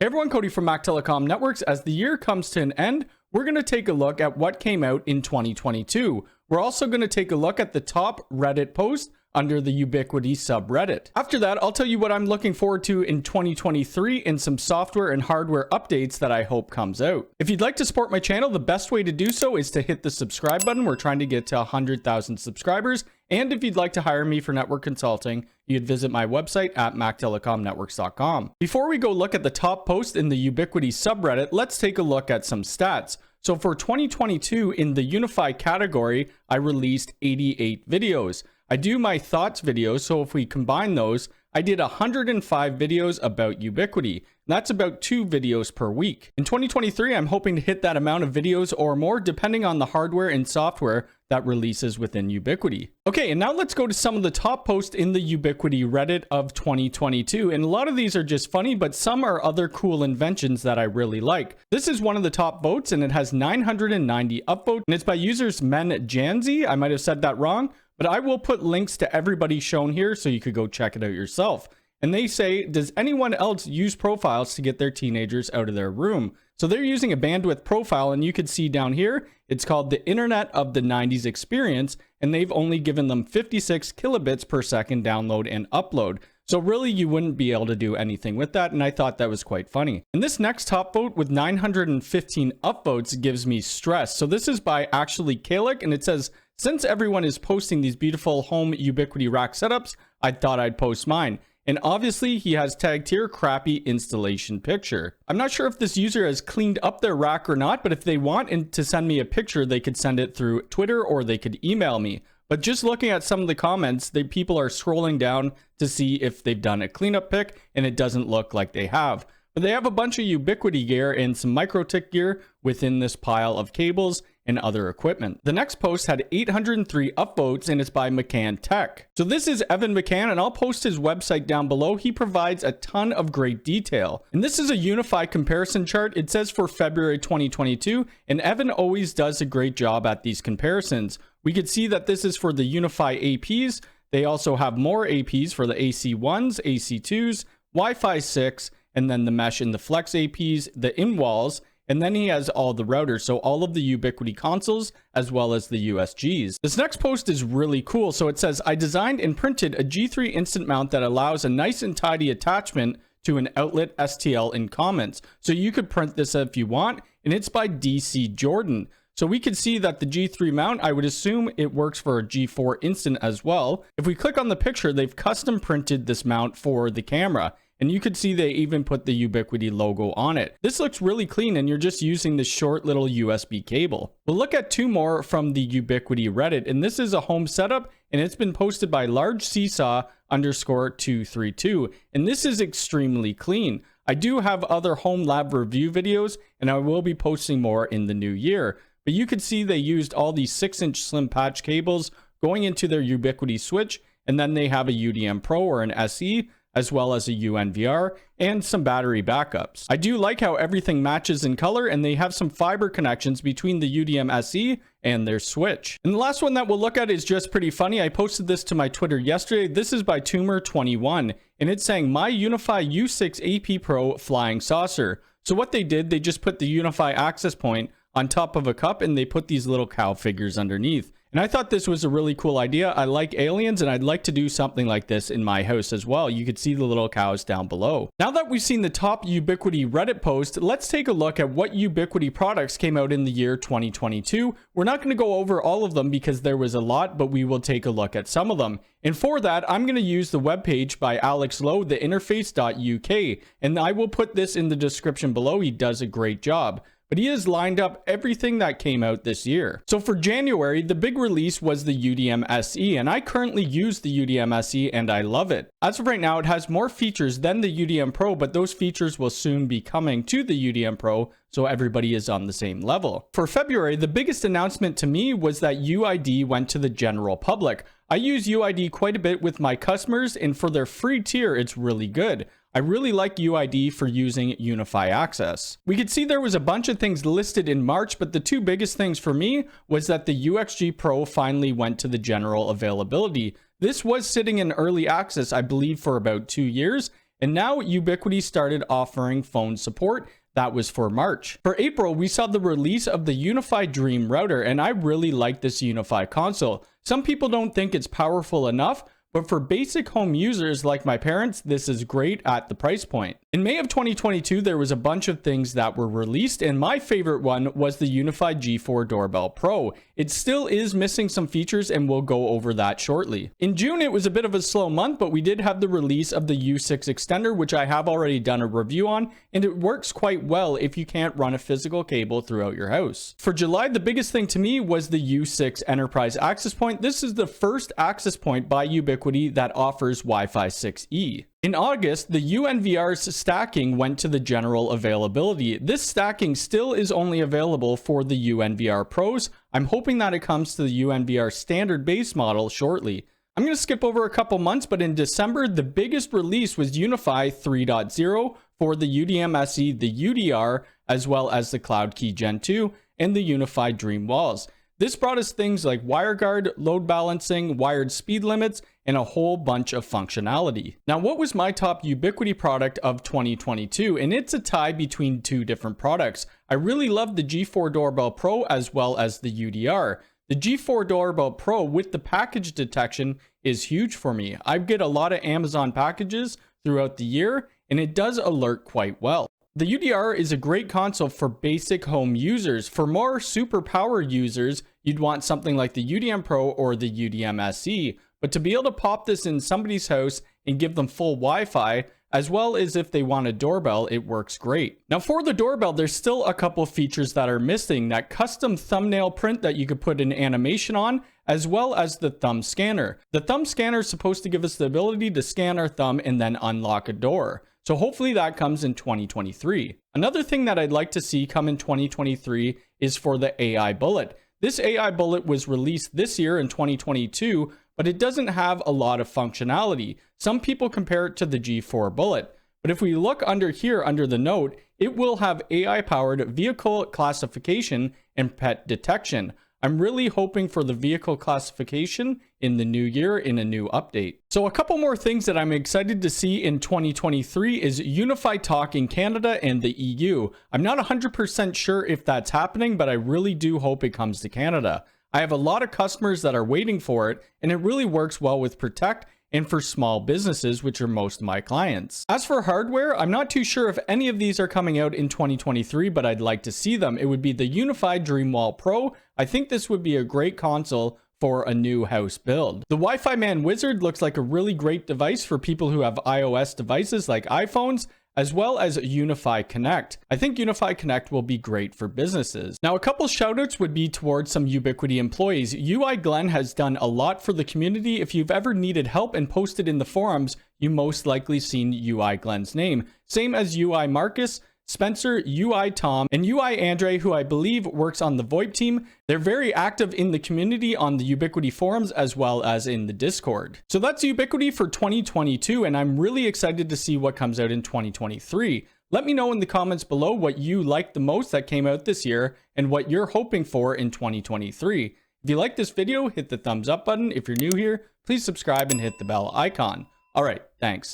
Hey everyone, Cody from Mac Telecom Networks. As the year comes to an end, we're going to take a look at what came out in 2022. We're also going to take a look at the top Reddit post under the Ubiquiti subreddit. After that, I'll tell you what I'm looking forward to in 2023 and some software and hardware updates that I hope comes out. If you'd like to support my channel, the best way to do so is to hit the subscribe button. We're trying to get to 100,000 subscribers. And if you'd like to hire me for network consulting, you'd visit my website at mactelecomnetworks.com. Before we go look at the top post in the Ubiquiti subreddit, let's take a look at some stats. So for 2022, in the Unifi category, I released 88 videos. I do my thoughts videos, so if we combine those, I did 105 videos about Ubiquiti. That's about 2 videos per week. In 2023, I'm hoping to hit that amount of videos or more, depending on the hardware and software that releases within Ubiquiti. Okay, and now let's go to some of the top posts in the Ubiquiti Reddit of 2022. And a lot of these are just funny, but some are other cool inventions that I really like. This is one of the top votes, and it has 990 upvotes, and it's by users Mccan. I might have said that wrong, but I will put links to everybody shown here so you could go check it out yourself. And they say, does anyone else use profiles to get their teenagers out of their room? So they're using a bandwidth profile, and you can see down here, it's called the Internet of the 90s Experience, and they've only given them 56 kilobits per second download and upload. So really, you wouldn't be able to do anything with that, and I thought that was quite funny. And this next top vote with 915 upvotes gives me stress. So this is by actually Kalik, and it says, since everyone is posting these beautiful home Ubiquiti rack setups, I thought I'd post mine. And obviously, he has tagged here crappy installation picture. I'm not sure if this user has cleaned up their rack or not, but if they want to send me a picture, they could send it through Twitter or they could email me. But just looking at some of the comments, people are scrolling down to see if they've done a cleanup pic, and it doesn't look like they have. But they have a bunch of Ubiquiti gear and some MikroTik gear within this pile of cables and other equipment. The next post had 803 upvotes, and it's by Mccan Tech. So this is Evan Mccan, and I'll post his website down below. He provides a ton of great detail. And this is a Unifi comparison chart. It says for February 2022, and Evan always does a great job at these comparisons. We could see that this is for the Unifi APs. They also have more APs for the AC1s, AC2s, Wi-Fi 6, and then the mesh and the flex APs, the in-walls, and then he has all the routers, so all of the Ubiquiti consoles, as well as the USGs. This next post is really cool. So it says, I designed and printed a G3 instant mount that allows a nice and tidy attachment to an outlet STL in comments. So you could print this if you want, and it's by DC Jordan. So we could see that the G3 mount, I would assume it works for a G4 instant as well. If we click on the picture, they've custom printed this mount for the camera. And you could see they even put the Ubiquiti logo on it. This looks really clean, and you're just using this short little USB cable. We'll look at 2 more from the Ubiquiti Reddit, and this is a home setup, and it's been posted by largeseesaw_232, and this is extremely clean. I do have other home lab review videos, and I will be posting more in the new year. But you could see they used all these 6-inch slim patch cables going into their Ubiquiti switch, and then they have a UDM Pro or an SE, as well as a UNVR, and some battery backups. I do like how everything matches in color, and they have some fiber connections between the UDM SE and their switch. And the last one that we'll look at is just pretty funny. I posted this to my Twitter yesterday. This is by Tumor21, and it's saying, my Unifi U6-AP-Pro Flying Saucer. So what they did, they just put the Unifi access point on top of a cup, and they put these little cow figures underneath. And I thought this was a really cool idea. I like aliens, and I'd like to do something like this in my house as well. You could see the little cows down below. Now that we've seen the top Ubiquiti Reddit post, let's take a look at what Ubiquiti products came out in the year 2022. We're not going to go over all of them because there was a lot, but we will take a look at some of them. And for that, I'm going to use the webpage by Alex Lowe, theinterface.uk, and I will put this in the description below. He does a great job. But he has lined up everything that came out this year. So for January, the big release was the UDM SE, and I currently use the UDM SE and I love it. As of right now, it has more features than the UDM Pro, but those features will soon be coming to the UDM Pro, so everybody is on the same level. For February, the biggest announcement to me was that UID went to the general public. I use UID quite a bit with my customers, and for their free tier, it's really good. I really like UID for using Unifi access. We could see there was a bunch of things listed in March, but the 2 biggest things for me was that the UXG Pro finally went to the general availability. This was sitting in early access, I believe, for about 2 years, and now Ubiquiti started offering phone support. That was for March. For April, we saw the release of the Unifi Dream router, and I really like this Unifi console. Some people don't think it's powerful enough, but for basic home users like my parents, this is great at the price point. In May of 2022, there was a bunch of things that were released, and my favorite one was the Unifi G4 Doorbell Pro. It still is missing some features, and we'll go over that shortly. In June, it was a bit of a slow month, but we did have the release of the U6 extender, which I have already done a review on, and it works quite well if you can't run a physical cable throughout your house. For July, the biggest thing to me was the U6 Enterprise Access Point. This is the first access point by Ubiquiti that offers Wi-Fi 6E. In August, the UNVR's stacking went to the general availability. This stacking still is only available for the UNVR Pros. I'm hoping that it comes to the UNVR standard base model shortly. I'm going to skip over a couple months, but in December, the biggest release was Unifi 3.0 for the UDM-SE, the UDR, as well as the Cloud Key Gen 2 and the Unifi Dream Walls. This brought us things like WireGuard, load balancing, wired speed limits, and a whole bunch of functionality. Now, what was my top Ubiquiti product of 2022? And it's a tie between two different products. I really love the G4 Doorbell Pro as well as the UDR. The G4 Doorbell Pro with the package detection is huge for me. I get a lot of Amazon packages throughout the year, and it does alert quite well. The UDR is a great console for basic home users. For more super power users, you'd want something like the UDM Pro or the UDM SE. But to be able to pop this in somebody's house and give them full Wi-Fi, as well as if they want a doorbell, it works great. Now for the doorbell, there's still a couple features that are missing. That custom thumbnail print that you could put an animation on, as well as the thumb scanner. The thumb scanner is supposed to give us the ability to scan our thumb and then unlock a door. So hopefully that comes in 2023. Another thing that I'd like to see come in 2023 is for the AI bullet. This AI bullet was released this year in 2022, but it doesn't have a lot of functionality. Some people compare it to the G4 bullet. But if we look under here, under the note, it will have AI-powered vehicle classification and pet detection. I'm really hoping for the vehicle classification in the new year in a new update. So a couple more things that I'm excited to see in 2023 is Unifi Talk in Canada and the EU. I'm not 100% sure if that's happening, but I really do hope it comes to Canada. I have a lot of customers that are waiting for it, and it really works well with Protect and for small businesses, which are most of my clients. As for hardware, I'm not too sure if any of these are coming out in 2023, but I'd like to see them. It would be the Unifi Dream Wall Pro. I think this would be a great console for a new house build. The Wi-Fi Man Wizard looks like a really great device for people who have iOS devices like iPhones, as well as Unifi Connect. I think Unifi Connect will be great for businesses. Now, a couple shoutouts would be towards some Ubiquiti employees. UI Glenn has done a lot for the community. If you've ever needed help and posted in the forums, you most likely seen UI Glenn's name. Same as UI Marcus, Spencer, UI Tom, and UI Andre, who I believe works on the VoIP team. They're very active in the community on the Ubiquiti forums as well as in the Discord. So that's Ubiquiti for 2022, and I'm really excited to see what comes out in 2023. Let me know in the comments below what you liked the most that came out this year and what you're hoping for in 2023. If you like this video, hit the thumbs up button. If you're new here, please subscribe and hit the bell icon. All right, thanks.